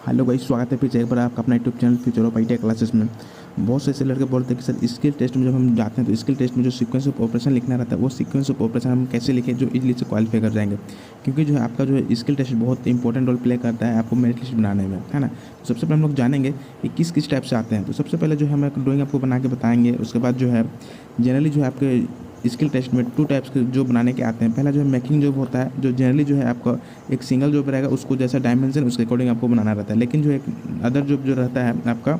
Hello भाई, स्वागत है फिर से एक बार आपका अपना YouTube channel future of IT classes में। बहुत से ऐसे लड़के बोलते हैं कि सर स्किल टेस्ट में जब हम जाते हैं तो स्किल टेस्ट में जो सीक्वेंस ऑफ ऑपरेशन लिखना रहता है वो सीक्वेंस ऑफ ऑपरेशन हम कैसे लिखें जो इजीली से क्वालिफाई कर जाएंगे। क्योंकि जो है आपका जो है स्किल टेस्ट बहुत इंपॉर्टेंट रोल प्ले करता है आपको मेरिट लिस्ट बनाने में, है ना। तो सबसे पहले हम लोग जानेंगे कि किस किस टाइप से आते हैं। तो सबसे पहले जो है हम एक ड्राइंग आपको बना के बताएंगे। उसके बाद जो है जनरली जो है आपके स्किल टेस्ट में 2 टाइप्स के जॉब बनाने के आते हैं। पहला जो है मेकिंग जॉब होता है, जो जनरली जो है आपका एक सिंगल जॉब रहेगा, उसको जैसा डायमेंशन उसके अकॉर्डिंग आपको बनाना रहता है। लेकिन जो एक अदर जॉब जो रहता है आपका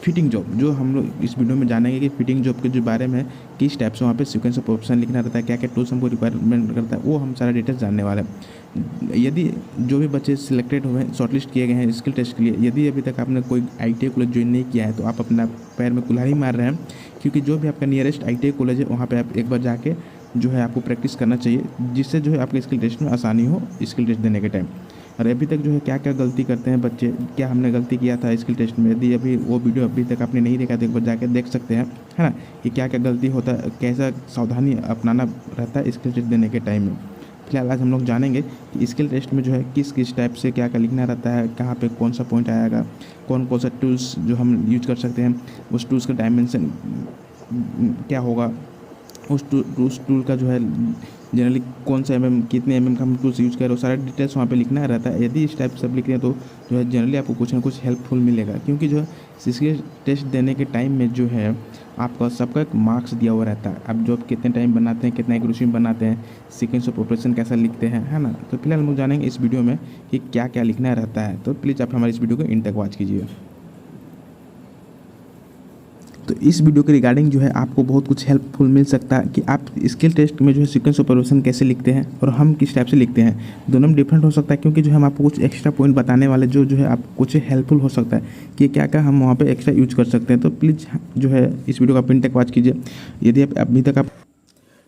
फिटिंग जॉब, जो हम लोग इस वीडियो में जानेंगे कि फिटिंग जॉब के जो बारे में किस टाइप से वहाँ पे सीक्वेंस ऑफ ऑप्शन लिखना रहता है, क्या क्या टूल्स हमको रिक्वायरमेंट करता है, वो हम सारा डिटेल्स जानने वाले हैं। यदि जो भी बच्चे सिलेक्टेड हुए शॉर्टलिस्ट किए गए हैं स्किल टेस्ट के लिए, यदि अभी तक आपने कोई ITI कॉलेज ज्वाइन नहीं किया है तो आप अपना पैर में कुल्हाड़ी मार रहे हैं। क्योंकि जो भी आपका नियरेस्ट ITI कॉलेज है वहाँ पे आप एक बार जाके जो है आपको प्रैक्टिस करना चाहिए, जिससे जो है आपके स्किल टेस्ट में आसानी हो स्किल टेस्ट देने के टाइम। और अभी तक जो है क्या क्या गलती करते हैं बच्चे, क्या हमने गलती किया था स्किल टेस्ट में, यदि अभी वो वीडियो अभी तक आपने नहीं देखा तो एक बार जाके देख सकते हैं, है ना, कि क्या क्या गलती होता है, कैसा सावधानी अपनाना रहता है स्किल टेस्ट देने के टाइम में। फिलहाल आज हम लोग जानेंगे कि स्किल टेस्ट में जो है किस किस टाइप से क्या क्या लिखना रहता है, कहाँ पे कौन सा पॉइंट आएगा, कौन कौन सा टूल्स जो हम यूज कर सकते हैं, उस टूल्स का डायमेंशन क्या होगा, उस टूल का जो है जनरली कौन सा कितने का हम टूल्स यूज़ कर रहे हो, सारा डिटेल्स वहाँ पे लिखना रहता है। यदि इस टाइप से सब लिख रहे हैं तो जो है जनरली आपको कुछ ना कुछ हेल्पफुल मिलेगा। क्योंकि जो है इसके टेस्ट देने के टाइम में जो है आपका सबका एक मार्क्स दिया हुआ रहता है। आप जॉब कितने टाइम बनाते हैं, कितना एक्यूरेसी में बनाते हैं, सीक्वेंस ऑफ ऑपरेशन कैसा लिखते हैं, है ना। तो फिलहाल हम लोग जानेंगे इस वीडियो में कि क्या क्या लिखना रहता है। तो प्लीज़ आप हमारी इस वीडियो को इन तक वॉच कीजिए। तो इस वीडियो के रिगार्डिंग जो है आपको बहुत कुछ हेल्पफुल मिल सकता है कि आप स्किल टेस्ट में जो है सीक्वेंस ऑपरेशन कैसे लिखते हैं और हम किस टाइप से लिखते हैं, दोनों में डिफरेंट हो सकता है। क्योंकि जो हम आपको कुछ एक्स्ट्रा पॉइंट बताने वाले जो है आपको कुछ हेल्पफुल हो सकता है कि क्या क्या हम वहाँ पे एक्स्ट्रा यूज कर सकते हैं। तो प्लीज़ जो है इस वीडियो को आप इन तक वॉच कीजिए। यदि आप अभी तक आप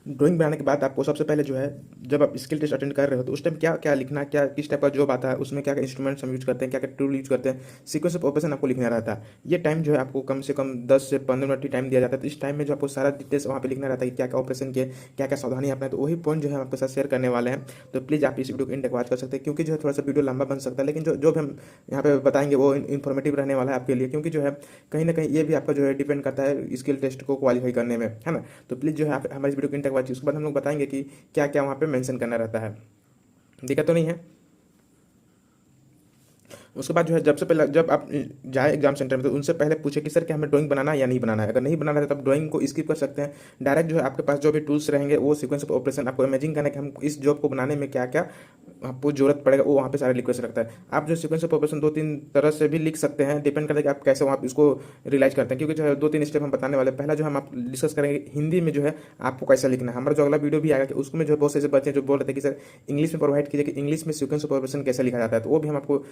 ड्राइंग बनाने के बाद आपको सबसे पहले जो है जब आप स्किल टेस्ट अटेंड कर रहे हो तो उस टाइम क्या क्या लिखना, क्या किस टाइप का जॉब आता है, उसमें क्या क्या इंस्ट्रूमेंट्स हम यूज करते हैं, क्या क्या टूल यूज करते हैं, सीक्वेंस ऑफ ऑपरेशन आपको लिखना रहता है। ये टाइम जो है आपको कम से कम 10 से 15 मिनट की टाइम दिया जाता है। तो इस टाइम में जो आपको सारा डिटेल्स वहाँ पे लिखना रहता है कि क्या क्या ऑपरेशन के क्या क्या सावधानी अपना है। तो वही पॉइंट जो है आपके साथ शेयर करने वाले हैं। तो प्लीज़ आप इस वीडियो को इन तक वॉच कर सकते हैं। क्योंकि जो है थोड़ा सा वीडियो लंबा बन सकता है, लेकिन जो भी हम यहाँ पे बताएंगे वो इन्फॉर्मेटिव रहने वाला है आपके लिए। क्योंकि जो है कहीं ना कहीं ये भी आपका जो है डिपेंड करता है स्किल टेस्ट को क्वालिफाई करने में, है ना। तो प्लीज़ जो है आप हमारी इस वीडियो को इन तक वॉच। उसके बाद हम लोग बताएंगे कि क्या क्या वहाँ पे मेंशन करना रहता है। दिक्कत तो नहीं है। उसके बाद जो है जब आप जाए एग्जाम सेंटर में तो उनसे पहले पूछे कि सर क्या हमें ड्राइंग बनाना है या नहीं बनाना है। अगर नहीं बनाना है तब ड्राइंग को स्किप कर सकते हैं। डायरेक्ट जो है आपके पास जो भी टूल्स रहेंगे वो सीक्वेंस ऑफ ऑपरेशन आपको इमेजिन करना है कि हम इस जॉब को बनाने में क्या क्या आपको जरूरत पड़ेगा वो वहाँ पे सारे लिख कर सकता है। आप जो सीक्वेंस ऑफ ऑपरेशन 2-3 तरह से भी लिख सकते हैं, डिपेंड करता है कि आप कैसे वहाँ इसको रियलाइज करते हैं। क्योंकि जो है 2-3 स्टेप हम बताने वाले। पहला जो हम आप डिस्कस करेंगे हिंदी में जो है आपको कैसा लिखना है। हमारा जो अगला वीडियो भी आएगा कि उसमें जो बहुत से बच्चे जो बोल रहे थे कि सर इंग्लिश में प्रोवाइड कीजिए कि इंग्लिश में सीक्वेंस ऑफ ऑपरेशन कैसे लिखा जाता है। तो वो भी हम आपको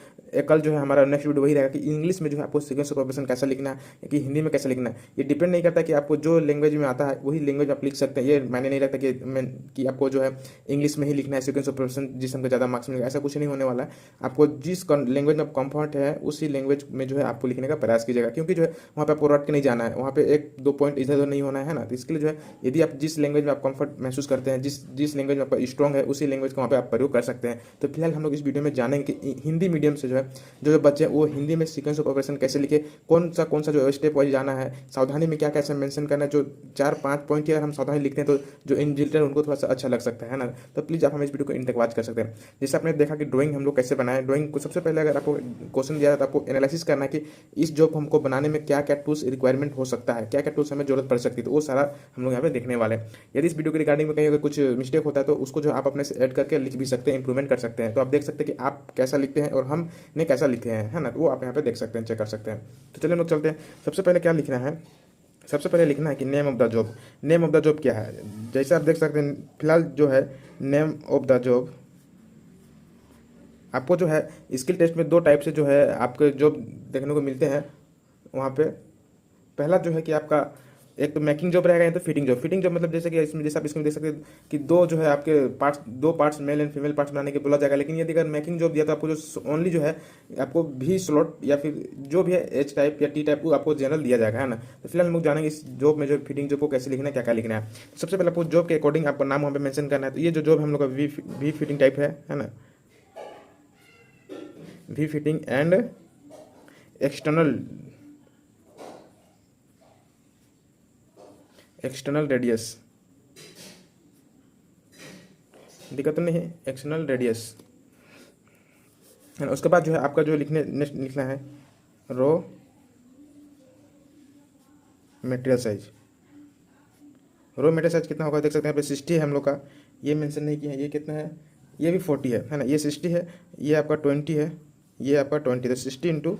कल जो है हमारा नेक्स्ट वीडियो वही रहेगा कि इंग्लिश में जो है आपको सीक्वेंस ऑफ ऑपरेशन कैसा लिखना है कि हिंदी में कैसा लिखना है। ये डिपेंड नहीं करता कि आपको जो लैंग्वेज में आता है वही लैंग्वेज आप लिख सकते हैं। ये मैंने नहीं रखता कि आपको जो है इंग्लिश में ही लिखना है सीक्वेंस ऑफ ऑपरेशन जिससे हमको ज़्यादा मार्क्स मिलेगा, ऐसा कुछ नहीं होने वाला है। आपको जिस लैंग्वेज में कंफर्ट है उसी लैंग्वेज में जो है आपको लिखने का प्रयास कीजिएगा। क्योंकि जो है वहाँ पे आपको रट के नहीं जाना है, वहाँ पे 1-2 पॉइंट इधर उधर नहीं होना है ना। तो इसके लिए जो है यदि आप जिस लैंग्वेज में आप कंफर्ट महसूस करते हैं, जिस लैंग्वेज में आपका स्ट्रॉन्ग है उसी लैंग्वेज का वहाँ पे आप प्रयोग कर सकते हैं। तो फिलहाल हम लोग इस वीडियो में जानेंगे कि हिंदी मीडियम से जो है जो बच्चे हैं वो हिंदी में सीक्वेंस ऑफ ऑपरेशन कैसे लिखे, कौन सा जो स्टेप वाइज जाना है, सावधानी में क्या कैसे मेंशन करना है। जो 4-5 पॉइंट की अगर हम सावधानी लिखते हैं तो जो इंजिनियर उनको थोड़ा सा अच्छा लग सकता है ना। तो प्लीज़ आप हमें इस वीडियो को इन तक वॉच कर सकते हैं। जैसे आपने देखा कि ड्राइंग हम लोग कैसे बनाए। ड्राइंग को सबसे पहले अगर आपको क्वेश्चन दिया जाता है तो आपको एनालिसिस करना है कि इस जॉब हमको बनाने में क्या क्या टूल्स रिक्वायरमेंट हो सकता है, क्या क्या टूल्स हमें जरूरत पड़ सकती है। तो वो सारा हम लोग यहाँ पे देखने वाले हैं। यदि इस वीडियो के रिगार्डिंग में कहीं अगर कुछ मिस्टेक होता है तो उसको जो आप अपने से ऐड करके लिख भी सकते हैं, इंप्रूवमेंट कर सकते हैं। तो आप देख सकते हैं कि आप कैसा लिखते हैं और हमने कैसा लिखे हैं, है ना। तो वो आप यहाँ पे देख सकते हैं, चेक कर सकते हैं। तो चलिए हम लोग चलते हैं। सबसे पहले क्या लिखना है, सबसे पहले लिखना है कि name of the job. Name of the job क्या है, जैसे आप देख सकते हैं फिलहाल जो है नेम ऑफ द जॉब आपको जो है स्किल टेस्ट में 2 टाइप से जो है आपके जॉब देखने को मिलते हैं वहाँ पे। पहला जो है कि आपका एक तो मेकिंग जॉब रहेगा या तो फिटिंग जॉब। फिटिंग जॉब मतलब जैसे कि इसमें जैसे आप इसमें देख सकते हैं कि 2 जो है आपके parts, 2 parts male and female parts बनाने के बोला जाएगा। लेकिन यदि अगर मेकिंग जॉब दिया तो आपको जो ओनली जो है आपको भी स्लॉट या फिर जो भी है H टाइप या T टाइप वो आपको जनरल दिया जाएगा, है ना। तो फिलहाल हम लोग जानेंगे इस जॉब में जो फिटिंग जॉब को कैसे लिखना है, क्या क्या लिखना है। सबसे पहले आपको जॉब के अकॉर्डिंग आपका नाम वहाँ पे मेंशन करना है। तो ये जो जॉब हम लोग का वी फिटिंग टाइप है ना, V fitting and external radius, दिक्कत तो नहीं है, एक्सटर्नल रेडियस है ना। उसके बाद जो है आपका जो नेक्स्ट लिखना है raw material size. Raw material size कितना होगा देख सकते हैं यहाँ पे 60 है हम लोग का, ये मेंशन नहीं किया है। ये कितना है, ये भी 40 है ना। ये 60 है, ये आपका 20 है, ये आपका 20, तो 60 इंटू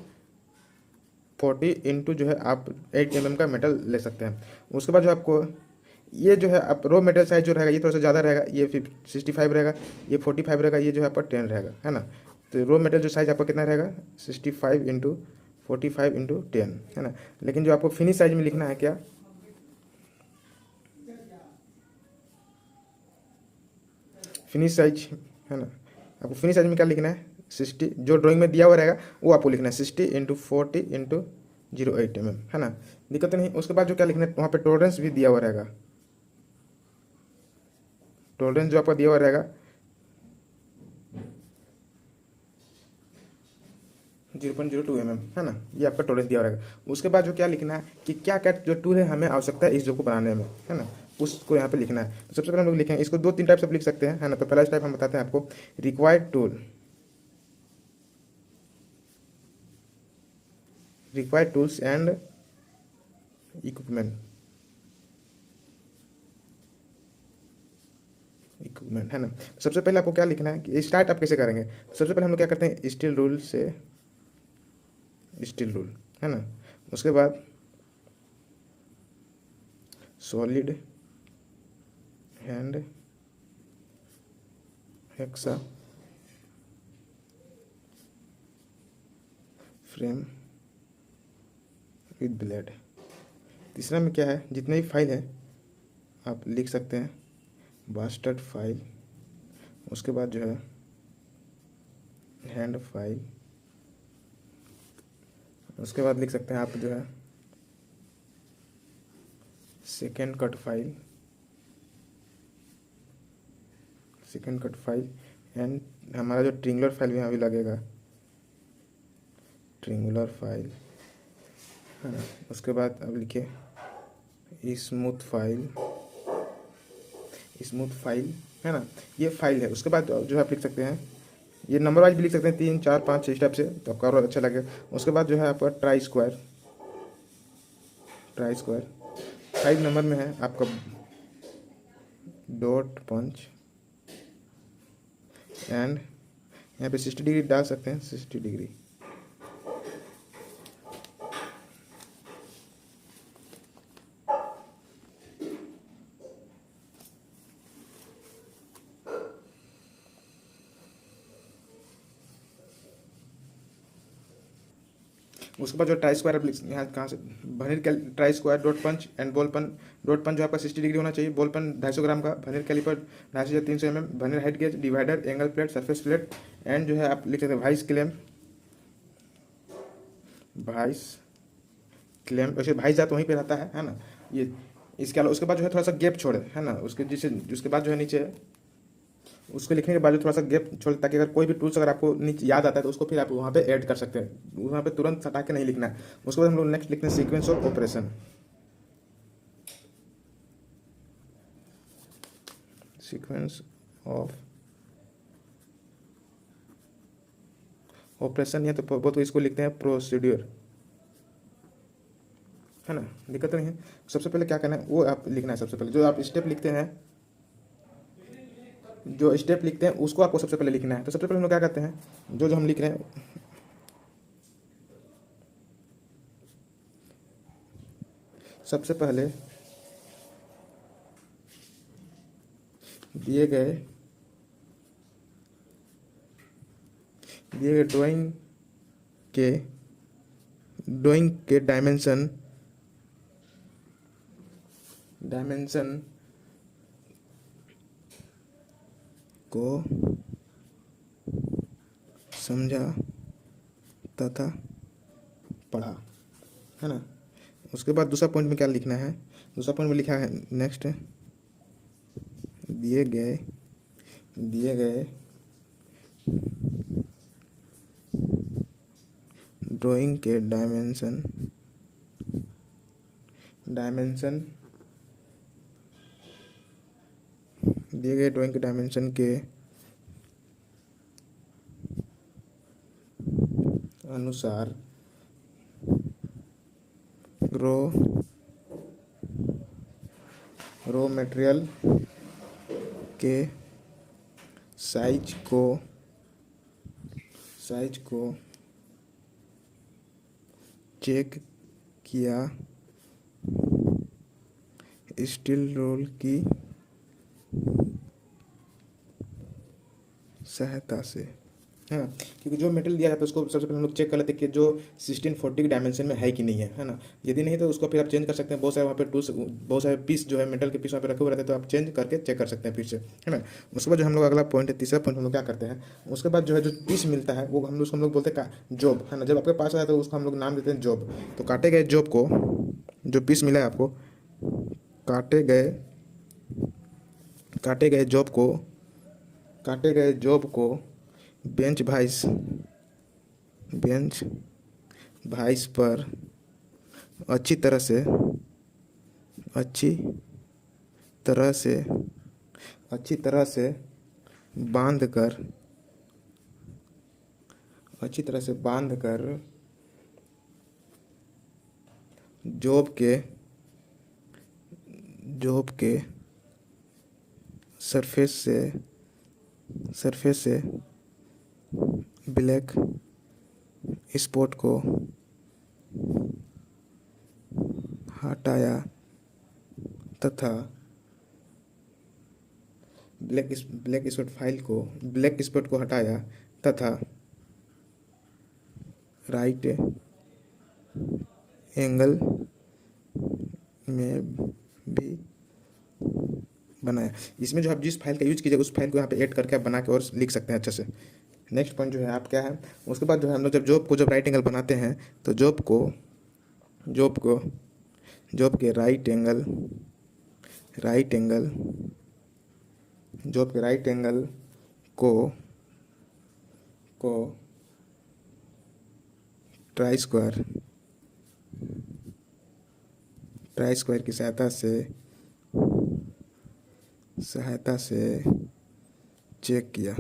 40 इंटू जो है आप 8 mm का मेटल ले सकते हैं। उसके बाद जो आपको ये जो है आप रो मटेरियल साइज जो रहेगा ये थोड़ा सा ज़्यादा रहेगा, ये 65 रहेगा, ये 45 रहेगा, ये जो है आपका 10 रहेगा, है ना। तो रो मटेरियल जो साइज आपका कितना रहेगा 65 इंटू 45 इंटू 10, है ना। लेकिन जो आपको फिनिश साइज में लिखना है क्या, फिनिश साइज, है ना। आपको फिनिश साइज में क्या लिखना है 60, जो ड्राइंग में दिया हुआ रहेगा वो आपको लिखना है 60 इंटू 40 इंटू 08 mm, है ना। दिक्कत नहीं। उसके बाद जो क्या लिखना है वहाँ पे टॉलरेंस भी दिया हुआ रहेगा, टॉलरेंस जो आपका दिया हुआ रहेगा 0.02 mm, है ना। ये आपका टॉलरेंस दिया हुआ रहेगा। उसके बाद जो क्या लिखना है कि क्या क्या जो टूल है हमें आवश्यकता है इस जो को बनाने में, है ना, उसको यहाँ पे लिखना है। तो सबसे पहले हम लोग लिखेंगे इसको 2-3 टाइप से लिख सकते हैं, है ना। तो पहला टाइप हम बताते हैं आपको, required tool, required tools and equipment, equipment, है ना। सबसे पहले आपको क्या लिखना है कि स्टार्ट आप कैसे करेंगे। सबसे पहले हम लोग क्या करते हैं स्टील रूल से, स्टील रूल, है ना। उसके बाद solid hand hexa frame with blade. तीसरा में क्या है, जितने भी फाइल है आप लिख सकते हैं बास्टर्ड फाइल। उसके बाद जो है हैंड फाइल। उसके बाद लिख सकते हैं आप जो है second cut file, second cut file and हमारा जो ट्रिंगुलर फाइल भी यहाँ भी लगेगा, ट्रिंगुलर फाइल, है ना। उसके बाद अब लिखिए स्मूथ फाइल, स्मूथ फाइल, है ना। ये फाइल है। उसके बाद जो है आप लिख सकते हैं, ये नंबर वाइज भी लिख सकते हैं 3 4 5 6 स्टेप से, तो आपका और अच्छा लगेगा। उसके बाद जो है आपका try square, try square 5 number में है आपका डॉट पंच एंड यहाँ पे 60 डिग्री डाल सकते हैं, 60 डिग्री। उसके बाद जो ट्राई स्क्वायर आप यहाँ कहाँ से वनीर try square dot punch and ball peen, dot punch जो आपका 60 डिग्री होना चाहिए, बॉल पन 250 ग्राम का, वनीर कैलिपर 250 से 300 mm, veneer height gauge, divider, angle plate, surface plate and जो है आप लिख सकते हैं वाइस क्लेम, वाइस क्लेम। वैसे भाई जात वहीं पे रहता है ना। ये इसके अलावा उसके बाद जो है थोड़ा सा गैप छोड़े, है ना, उसके जिससे उसके बाद जो है नीचे उसको लिखने के बाद थोड़ा सा गैप छोड़, ताकि अगर कोई भी टूल्स अगर आपको नीचे याद आता है तो उसको फिर आप वहाँ पे ऐड कर सकते हैं, वहाँ पे तुरंत हटा के नहीं लिखना है। उसके बाद हम लोग नेक्स्ट लिखते हैं sequence of operation, sequence of operation, या तो बहुत इसको लिखते हैं प्रोसीड्यूर, है ना। दिक्कत नहीं है। सबसे पहले क्या करना है वो आप लिखना है। सबसे पहले जो आप स्टेप लिखते हैं, जो स्टेप लिखते हैं उसको आपको सबसे पहले लिखना है। तो सबसे पहले हम लोग क्या करते हैं, जो जो हम लिख रहे हैं सबसे पहले दिए गए ड्राइंग के डायमेंशन को समझा तथा पढ़ा, है ना। उसके बाद दूसरा पॉइंट में क्या लिखना है, दूसरा पॉइंट में लिखा है नेक्स्ट दिए गए ड्राइंग के डायमेंशन दिए गए ड्राइंग के डायमेंशन के अनुसार रो मटेरियल के साइज को चेक किया स्टील रोल की सहायता से। हाँ, क्योंकि जो मेटल दिया जाता है उसको सबसे पहले हम लोग चेक कर लेते हैं कि जो 1640 के डायमेंशन में है कि नहीं है ना। यदि नहीं तो उसको फिर आप चेंज कर सकते हैं। बहुत सारे वहाँ पे टूल्स, बहुत सारे पीस जो है मेटल के पीस वहाँ पे रखे हुए रहते हैं, तो आप चेंज करके चेक कर सकते हैं फिर से, है ना। उसके बाद जो हम लोग अगला पॉइंट है, तीसरा पॉइंट हम लोग क्या करते हैं, उसके बाद जो है जो पीस मिलता है वो हम लोग बोलते हैं जॉब, है ना। जब आपके पास आया तो उसको हम लोग नाम देते हैं जॉब। तो काटे गए जॉब को, जो पीस मिला है आपको, काटे गए जॉब को बेंच भाइस पर अच्छी तरह से बांध कर जॉब के सरफेस से ब्लैक स्पॉट को हटाया तथा ब्लैक स्पॉट को हटाया तथा राइट एंगल में भी बनाया। इसमें जो आप जिस फाइल का यूज कीजिएगा उस फाइल को यहाँ पे ऐड करके आप बना के और लिख सकते हैं अच्छे से। नेक्स्ट पॉइंट जो है आप क्या है, उसके बाद जो है हम लोग जब राइट एंगल बनाते हैं तो जॉब के राइट एंगल को ट्राई स्क्वायर की सहायता से चेक किया।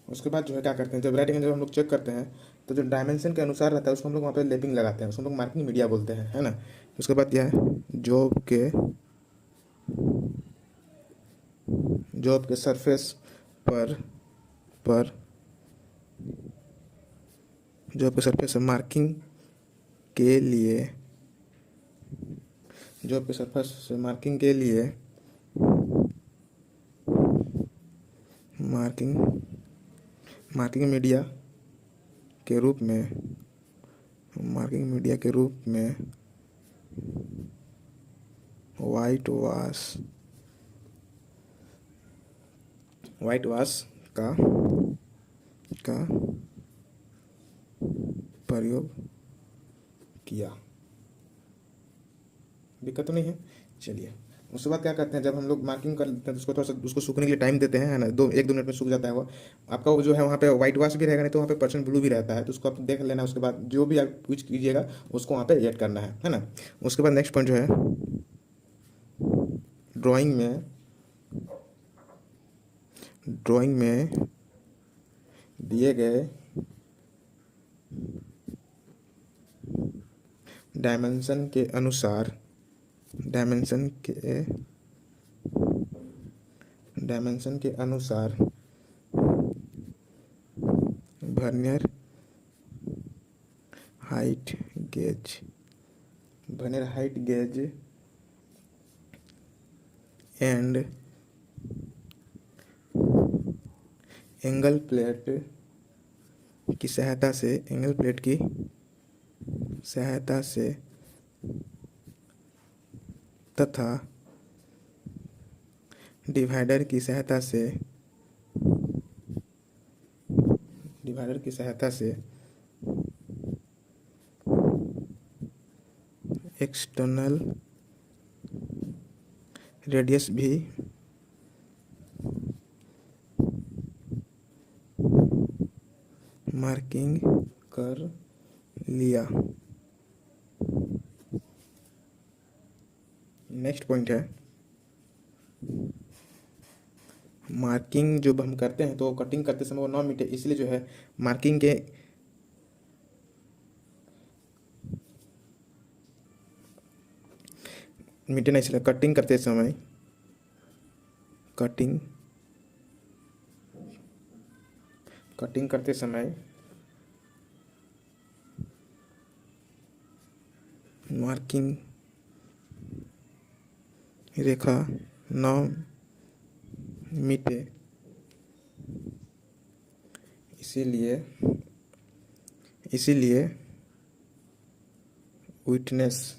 उसके बाद जो है क्या करते हैं, जब राइट एंगल जब हम लोग चेक करते हैं तो जो डायमेंशन के अनुसार रहता है उसको हम लोग वहाँ पे लेपिंग लगाते हैं, उसको हम लोग मार्किंग मीडिया बोलते हैं, है ना। उसके बाद क्या है, जॉब के सरफेस पर मार्किंग के लिए मार्किंग मीडिया के रूप में वाइट वाश का प्रयोग किया। दिक्कत तो नहीं है। चलिए, उसके बाद क्या करते हैं, जब हम लोग मार्किंग कर लेते हैं तो उसको थोड़ा सा उसको सूखने के लिए टाइम देते हैं, है ना। 1-2 मिनट में सूख जाता है वो। आपका वो जो है वहाँ पे व्हाइट वॉश भी रहेगा, नहीं तो वहाँ पे परसेंट ब्लू भी रहता है, तो उसको आप देख लेना। उसके बाद जो भी आप यूज कीजिएगा उसको वहाँ पे ऐड करना है ना। उसके बाद नेक्स्ट पॉइंट जो है, ड्राइंग में दिए गए डायमेंशन के अनुसार vernier height gauge and angle plate की सहायता से तथा डिवाइडर की सहायता से एक्सटर्नल रेडियस भी मार्किंग कर लिया। नेक्स्ट पॉइंट है मार्किंग। जो हम करते हैं तो कटिंग करते समय वो ना मिटे, इसलिए जो है मार्किंग के मिटे नहीं, इसलिए कटिंग करते समय कटिंग करते समय मार्किंग रेखा न मिटे, इसीलिए विटनेस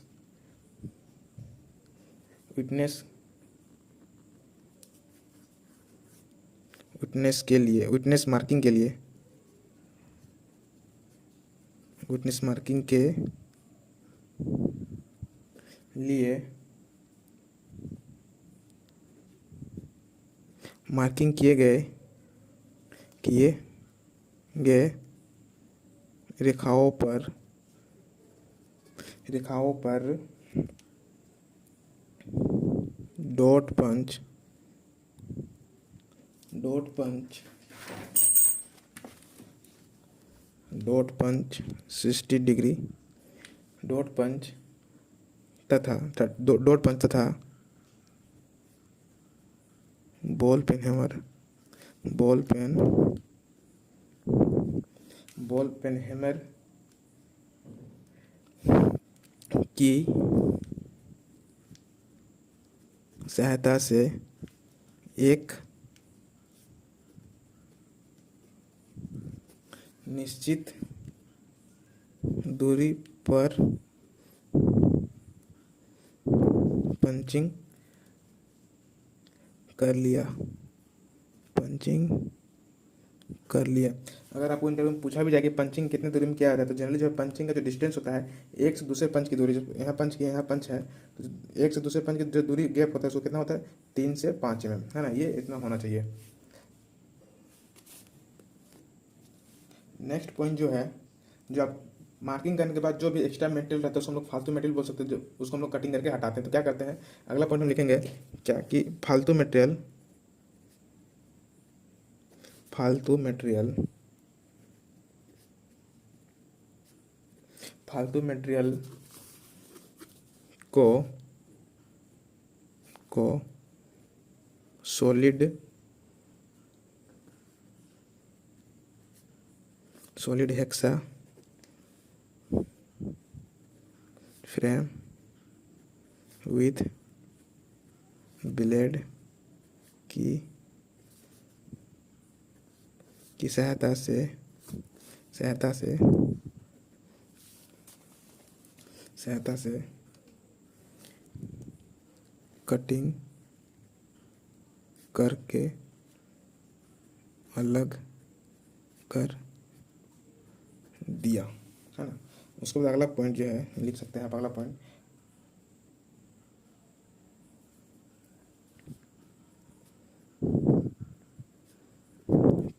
के लिए, विटनेस मार्किंग के लिए, विटनेस मार्किंग के लिए मार्किंग किए गए रेखाओं पर डॉट पंच 60 डिग्री डॉट पंच तथा बॉल पेन हैमर की सहायता से एक निश्चित दूरी पर पंचिंग कर लिया। अगर आपको इंटरव्यू में पूछा भी जाए कि पंचिंग कितने दूरी में किया जाता है, तो जनरली जो पंचिंग का जो डिस्टेंस होता है एक से दूसरे पंच की दूरी, जो यहाँ पंच की यहाँ पंच है तो एक से दूसरे पंच की जो दूरी गैप होता है उसको कितना होता है 3 से 5 mm, है ना, ये इतना होना चाहिए। नेक्स्ट पॉइंट जो है, जो आप मार्किंग करने के बाद जो भी एक्स्ट्रा मटेरियल रहता है उसको हम लोग फालतू मटेरियल बोल सकते हैं, जो उसको हम लोग कटिंग करके हटाते हैं। तो क्या करते हैं, अगला पॉइंट हम लिखेंगे क्या कि फालतू मटेरियल को solid hexa frame with blade की सहायता से कटिंग करके अलग कर दिया, है ना। उसके बाद अगला पॉइंट जो है लिख सकते हैं आप, अगला पॉइंट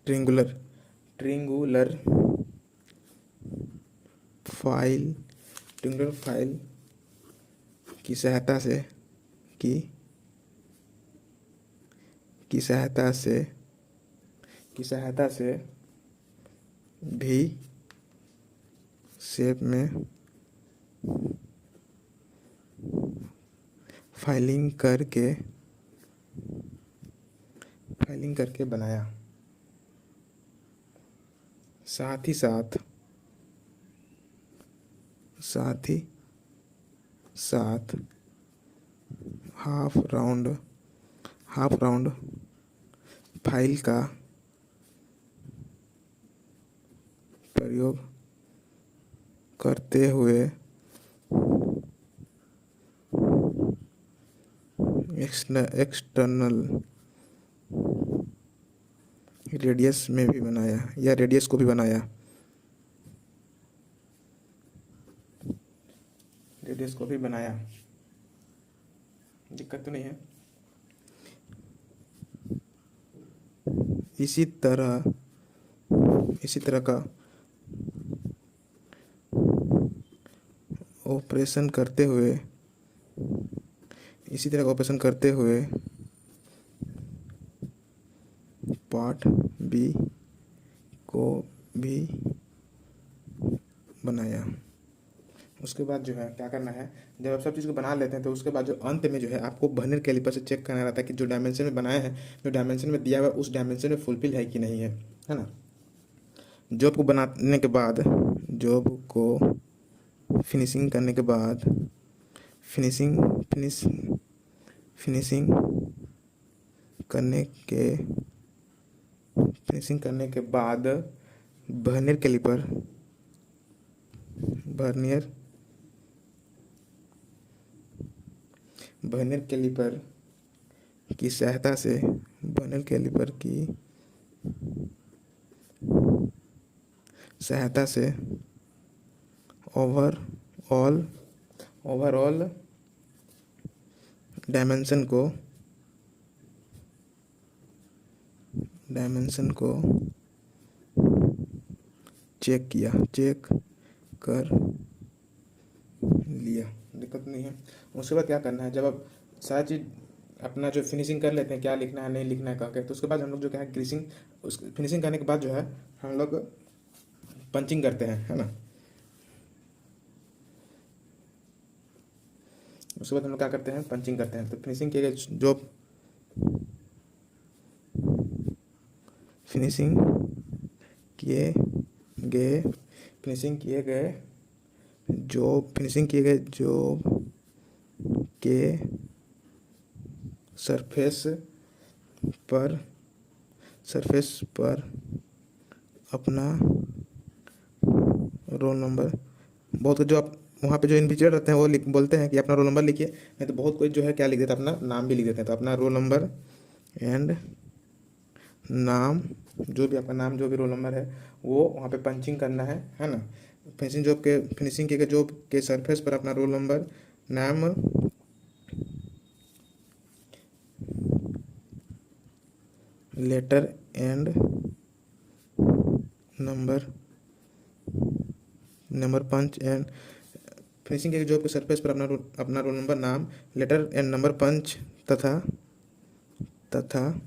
ट्रिंगुलर फाइल की सहायता से भी शेप में फाइलिंग करके बनाया। साथ ही साथ हाफ राउंड फाइल का प्रयोग करते हुए एक्सटर्नल रेडियस में भी बनाया, या रेडियस को भी बनाया, दिक्कत तो नहीं है। इसी तरह का ऑपरेशन करते हुए, इसी तरह का ऑपरेशन करते हुए पार्ट बी को भी बनाया। उसके बाद जो है क्या करना है, जब आप सब चीज़ को बना लेते हैं तो उसके बाद जो अंत में जो है आपको वर्नियर कैलिपर से चेक करना रहता है कि जो डायमेंशन में बनाया है, जो डायमेंशन में दिया हुआ है उस डायमेंशन में फुलफिल है कि नहीं है ना। जॉब को बनाने के बाद, जॉब को फिनिशिंग करने के बाद, फिनिशिंग करने के बाद वर्नियर कैलिपर की सहायता से ओवरऑल डायमेंशन को चेक कर लिया, दिक्कत नहीं है। उसके बाद क्या करना है, जब आप सारी चीज़ अपना जो फिनिशिंग कर लेते हैं, क्या लिखना है नहीं लिखना है करके, तो उसके बाद हम लोग जो क्या है फिनिशिंग करने के बाद जो है हम लोग पंचिंग करते हैं, है ना। उसके बाद हम लोग क्या करते हैं, पंचिंग करते हैं। तो फिनिशिंग किए गए जॉब के सरफेस पर अपना रोल नंबर, बहुत जो आप वहाँ पे जो इन्विजिलेटर रहते हैं वो बोलते हैं कि अपना रोल नंबर लिखिए, नहीं तो बहुत कोई जो है क्या लिख देता है, अपना नाम भी लिख देते हैं। तो अपना रोल नंबर एंड नाम, जो भी आपका नाम, जो भी रोल नंबर है वो वहाँ पे पंचिंग करना है ना। फिनिशिंग के जॉब के सरफेस पर अपना रोल नंबर, नाम, letter and number punch and, finishing के जॉब के सरफेस पर अपना रोल नंबर, नाम, लेटर एंड नंबर पंच तथा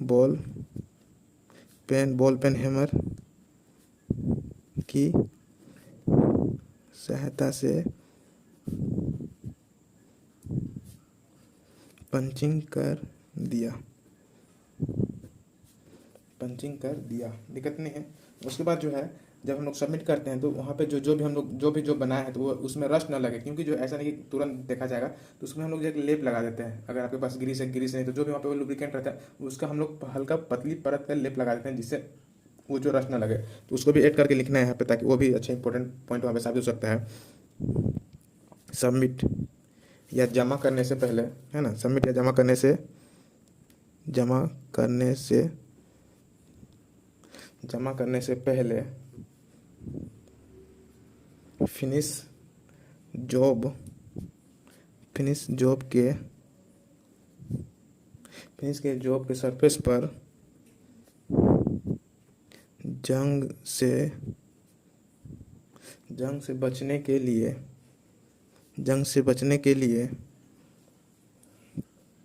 बॉल पेन हैमर की सहायता से पंचिंग कर दिया, दिक्कत नहीं है। उसके बाद जो है जब हम लोग सबमिट करते हैं तो वहाँ पे जो भी बनाया है तो वो उसमें रस्ट ना लगे, क्योंकि जो ऐसा नहीं कि तुरंत देखा जाएगा, तो उसमें हम लोग जो एक लेप लगा देते हैं। अगर आपके पास ग्रीस नहीं तो जो भी वहाँ पे वो लुब्रिकेंट रहता है उसका हम लोग हल्का पतली परत का लेप लगा देते हैं, जिससे वो जो रस्ट ना लगे। तो उसको भी ऐड करके लिखना है यहाँ पे, ताकि वो भी अच्छा इंपॉर्टेंट पॉइंट वहाँ पे साबित हो सकता है। सबमिट या जमा करने से पहले, है ना, सबमिट या जमा करने से पहले फिनिश जॉब के सरफेस पर जंग से बचने के लिए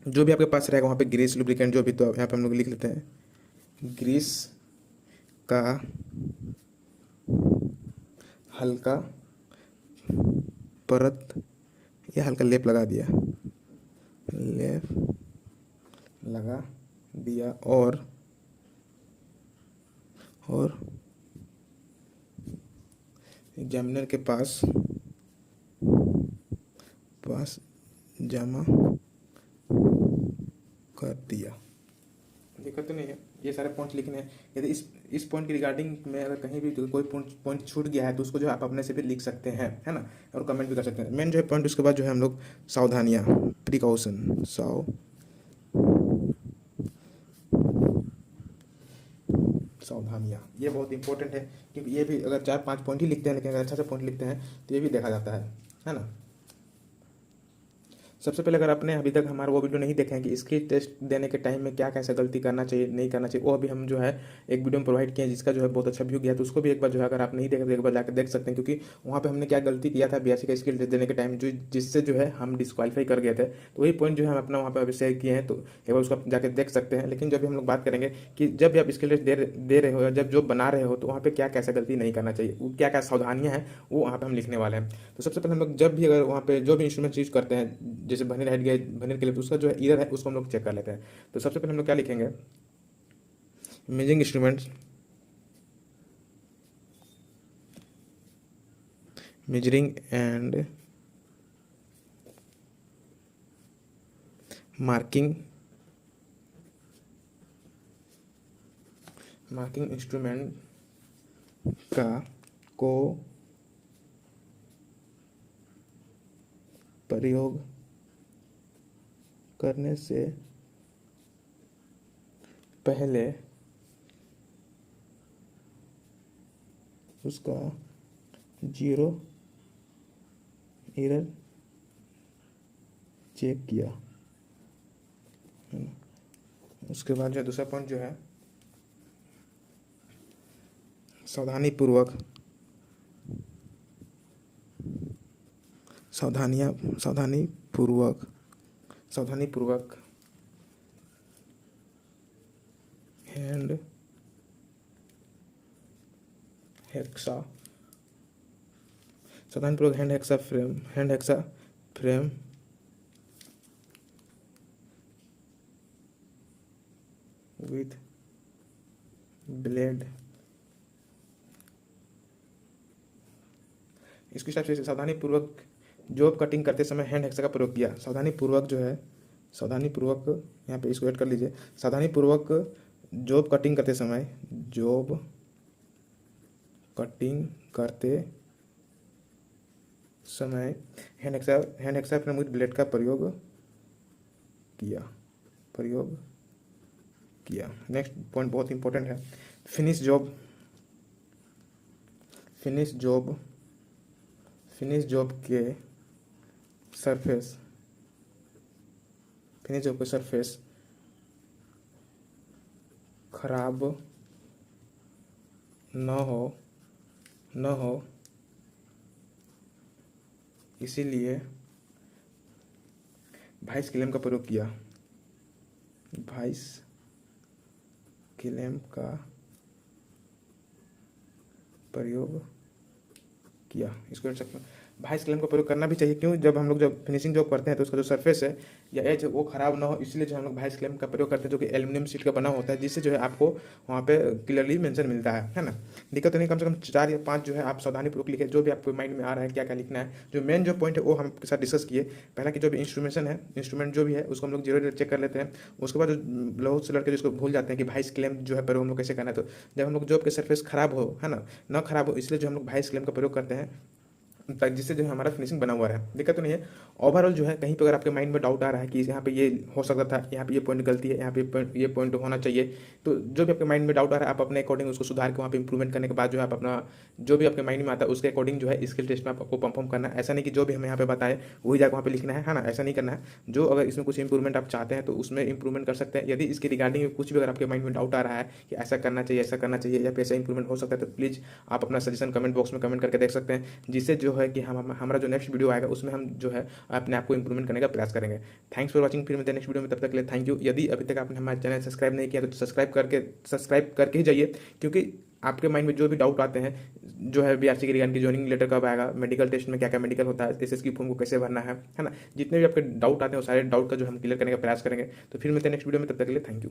जो भी आपके पास रहेगा वहाँ पे ग्रीस, लुब्रिकेंट, जो भी, तो यहाँ पे हम लोग लिख लेते हैं ग्रीस का हल्का परत या हल्का लेप लगा दिया और एग्जामिनर के पास जमा कर दिया। दिक्कत तो नहीं है, ये सारे पॉइंट्स लिखने हैं। यदि इस पॉइंट की रिगार्डिंग में अगर कहीं भी कोई पॉइंट छूट गया है तो उसको जो आप अपने से भी लिख सकते हैं, है ना, और कमेंट भी कर सकते हैं। मेन जो है पॉइंट, उसके बाद जो है हम लोग सावधानियाँ, प्रिकॉशन, सावधानियाँ, ये बहुत इंपॉर्टेंट है, क्योंकि ये भी अगर 4-5 पॉइंट ही लिखते हैं लेकिन अगर अच्छा पॉइंट लिखते हैं तो ये भी देखा जाता है ना। सबसे पहले अगर आपने अभी तक हमारा वो वीडियो नहीं देखे हैं कि स्किल टेस्ट देने के टाइम में क्या कैसा गलती करना चाहिए नहीं करना चाहिए, वो अभी हम जो है एक वीडियो में प्रोवाइड किया है जिसका जो है बहुत अच्छा व्यू गया, तो उसको भी एक बार जो है अगर आप नहीं देखे तो एक बार जाकर देख सकते हैं, क्योंकि वहाँ पे हमने क्या गलती किया था बीआरसी का स्किल टेस्ट देने के टाइम, जो जिससे जो है हम डिस्क्वालीफाई कर गए थे। तो वही पॉइंट जो है हम अपना वहाँ पर अभी शेयर किए हैं, तो एक बार उसको जाकर देख सकते हैं। लेकिन जब भी हम लोग बात करेंगे कि जब भी आप स्किल टेस्ट दे रहे हो या जब जॉब बना रहे हो, तो वहाँ पे क्या कैसा गलती नहीं करना चाहिए, वो क्या क्या सावधानियाँ हैं वो वहाँ पे हम लिखने वाले हैं। तो सबसे पहले हम लोग जब भी अगर वहाँ पे जो भी इंस्ट्रूमेंट यूज करते हैं, जैसे वर्नियर हाइट गेज वर्नियर के लिए, तो उसका जो है ईयर है उसको हम लोग चेक कर लेते हैं। तो सबसे पहले हम लोग क्या लिखेंगे, measuring instruments, measuring and marking instrument का को प्रयोग करने से पहले उसका जीरो एरर चेक किया। उसके बाद जो दूसरा पॉइंट जो है, सावधानी पूर्वक hand hexa frame with blade, इसके हिसाब से सावधानी पूर्वक जॉब कटिंग करते समय हैंड हेक्सा का प्रयोग किया। सावधानी पूर्वक यहाँ पे इसको ऐड कर लीजिए, सावधानी पूर्वक जॉब कटिंग करते समय hand hexa frame with blade का प्रयोग किया। नेक्स्ट पॉइंट बहुत इंपॉर्टेंट है, फिनिश जॉब के सरफेस खराब न हो इसीलिए वाइस क्लेम का प्रयोग किया। इसको देख सकते हैं, वाइस क्लेम का प्रयोग करना भी चाहिए। क्यों? जब हम लोग जब फिनिशिंग जॉब करते हैं तो उसका जो सरफेस है या एज है वो खराब ना हो, इसलिए जो हम लोग वाइस क्लेम का प्रयोग करते हैं, जो कि एल्यूमिनियम शीट का बना होता है, जिससे जो है आपको वहाँ पे क्लियरली मेंशन मिलता है ना। दिक्कत तो नहीं, कम से कम 4 या 5 जो है आप सावधानीपूर्वक लिखे, जो भी आपको माइंड में आ रहा है क्या क्या लिखना है। जो मेन जो पॉइंट है वो हम आपके साथ डिस्कस किए। पहला कि जो भी इंस्ट्रूमेंट जो भी है उसको हम लोग जीरो चेक कर लेते हैं। उसके बाद जो बहुत से लड़के जिसको भूल जाते हैं कि वाइस क्लेम जो है प्रयोग हम लोग कैसे करना है, तो जब हम लोग जॉब के सरफेस खराब हो, है ना खराब हो, इसलिए जो हम लोग वाइस क्लेम का प्रयोग करते हैं, जिससे जो है हमारा फिनिशिंग बना हुआ है। दिक्कत तो नहीं है। ओवरऑल जो है कहीं पे अगर आपके माइंड में डाउट आ रहा है कि यहाँ पे ये हो सकता था, यहाँ पे ये पॉइंट गलती है, यहाँ पे ये पॉइंट होना चाहिए, तो जो भी आपके माइंड में डाउट आ रहा है आप अपने अकॉर्डिंग उसको सुधार के वहाँ पे इंप्रूवमेंट करने के बाद जो है आप अपना जो भी आपके माइंड में आता है उसके अकॉर्डिंग जो है स्किल टेस्ट में आपको परफॉर्म करना है। ऐसा नहीं कि जो भी हमें यहाँ पे बताएं वही जाकर वहाँ पे लिखना है ना, ऐसा नहीं करना है। जो अगर इसमें कुछ इंप्रूवमेंट आप चाहते हैं तो उसमें इंप्रूवमेंट कर सकते हैं। यदि इसके रिगार्डिंग कुछ भी अगर आपके माइंड में डाउट आ रहा है कि ऐसा करना चाहिए या फिर ऐसा इंप्रूवमेंट हो सकता है, तो प्लीज़ आप अपना सजेशन कमेंट बॉक्स में कमेंट करके देख सकते हैं, जिससे जो है कि हम हमारा जो नेक्स्ट वीडियो आएगा उसमें हम जो है अपने आप को इंप्रूवमेंट करने का प्रयास करेंगे। Thanks for watching. फिर मिलते हैं नेक्स्ट वीडियो में, तब तक के लिए थैंक यू। यदि अभी तक आपने हमारे चैनल सब्सक्राइब नहीं किया तो सब्सक्राइब करके ही जाइए, क्योंकि आपके माइंड में जो भी डाउट आते हैं, जो है बीआरसी की रिगार्डिंग की जॉइनिंग लेटर कब आएगा, मेडिकल टेस्ट में क्या क्या मेडिकल होता है, एसएस की फॉर्म को कैसे भरना है ना, जितने भी आपके डाउट आते हैं वो सारे डाउट का जो हम क्लियर करने का प्रयास करेंगे। तो फिर मिलते हैं नेक्स्ट वीडियो में, तब तक के लिए थैंक यू।